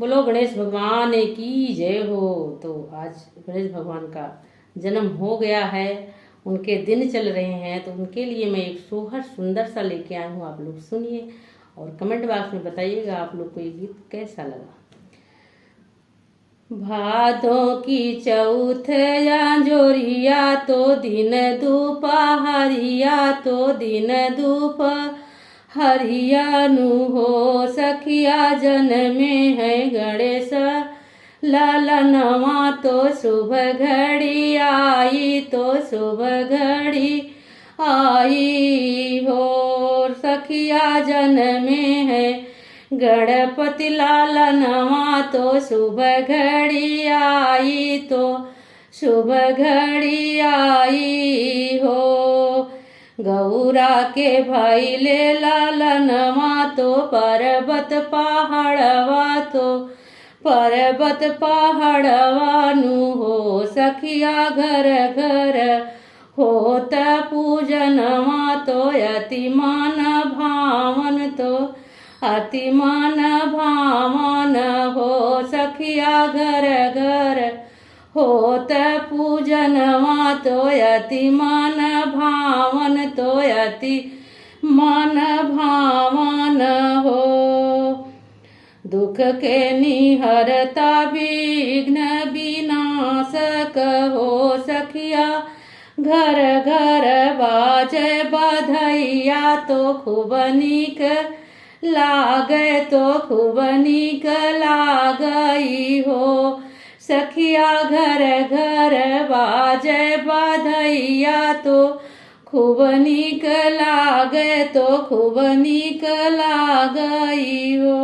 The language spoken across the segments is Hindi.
बोलो गणेश भगवान की जय हो। तो आज गणेश भगवान का जन्म हो गया है, उनके दिन चल रहे हैं, तो उनके लिए मैं एक सोहर सुंदर सा लेके आई हूँ। आप लोग सुनिए और कमेंट बॉक्स में बताइएगा आप लोग को ये गीत कैसा लगा। भादों की चौथ या जोरिया तो दिन दोपहरिया तो दिन दोपहरिया नु हो सखिया जन्मे है गणेश लालनवा तो शुभ घड़ी आई तो शुभ घड़ी आई हो सखिया जन्मे है गणपति लालनवा तो शुभ घड़ी आई तो शुभ घड़ी आई हो। गौरा के भैले लालनवा तो पर्वत पहाड़वा नु हो सखिया घर घर होत पूजनवा तो अतिमान भावन हो सखिया घर घर होत पूजनवा तो अतिमान भावन तो अतिमान भावन हो। दुख के निहरता विघ्न विनाशक हो सखिया घर घर बाजे बधैया तो खूब नीक लागे तो खूब नीक लागई हो सखिया घर घर बाजे बधैया तो खूब नीक लागे तो खूब नीक लागई हो।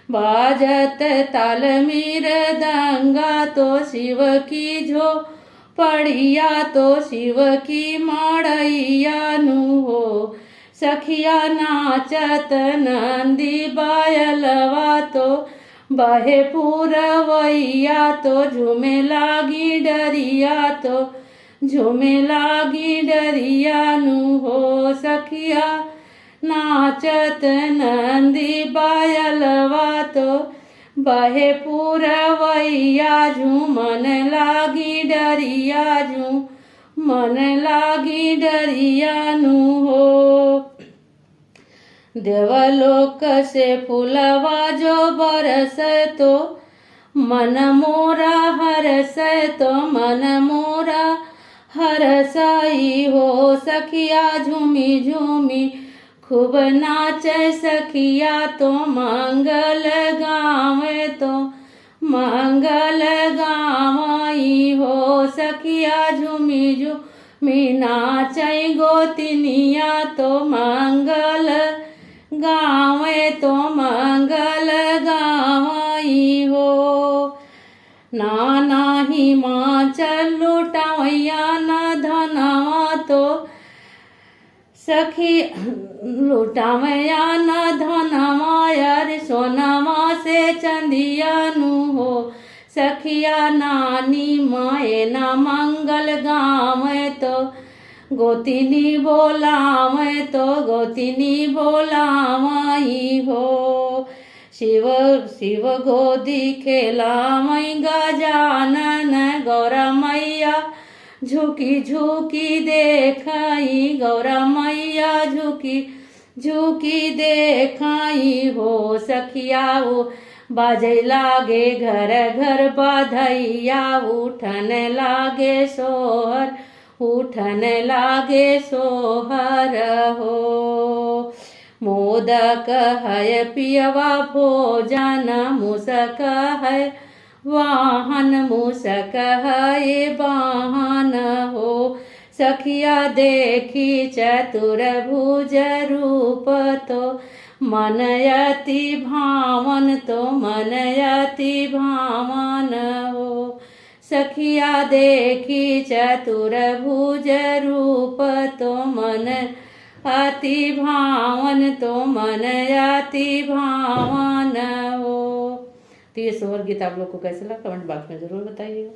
बाजत ताल मृदंगा तो शिव की झोपड़िया तो शिव की मड़ैया नु हो सखिया नाचत नंदी बायलवा तो बहे पुरवैया तो झूमे लागी डरिया नु हो सखिया नाचत नंदी बायलवा तो बहे पुरवैया झूमन लागी डरिया नु हो। देवलोक से फूलवा जो बरस तो मन मोरा हरसाई हो सखिया झूमी झूमी खूब नाचे सखिया तो मंगल गावई हो सखिया झूमी झूमी नाचे गोतिनिया तो मंगल गावई हो। नाना हिमाचल लुटावैया न धनवा तो सखी लुटावैया न धनवा यार सोनवा से चंदिया नु हो सखिया नानी माए न मंगल गावे तो गोतिनी बोलावई हो। शिव गोदी खेलावई गजानन गौरा मैया झुकी देखाई गौरा मैया झुकी देखाई हो सखिया वो बाजे लागे घर घर बधैया उठन लागे सोहर हो। मोदक है पियवा भोजन मूसक है वाहन हो सखिया देखी चतुर्भुज रूप तो मन अति भावन हो सखिया देखी चतुर्भुज रूप तो मन अति भावन हो। तो ये सोहर गीत आप लोग को कैसे लगा कमेंट बॉक्स में जरूर बताइएगा।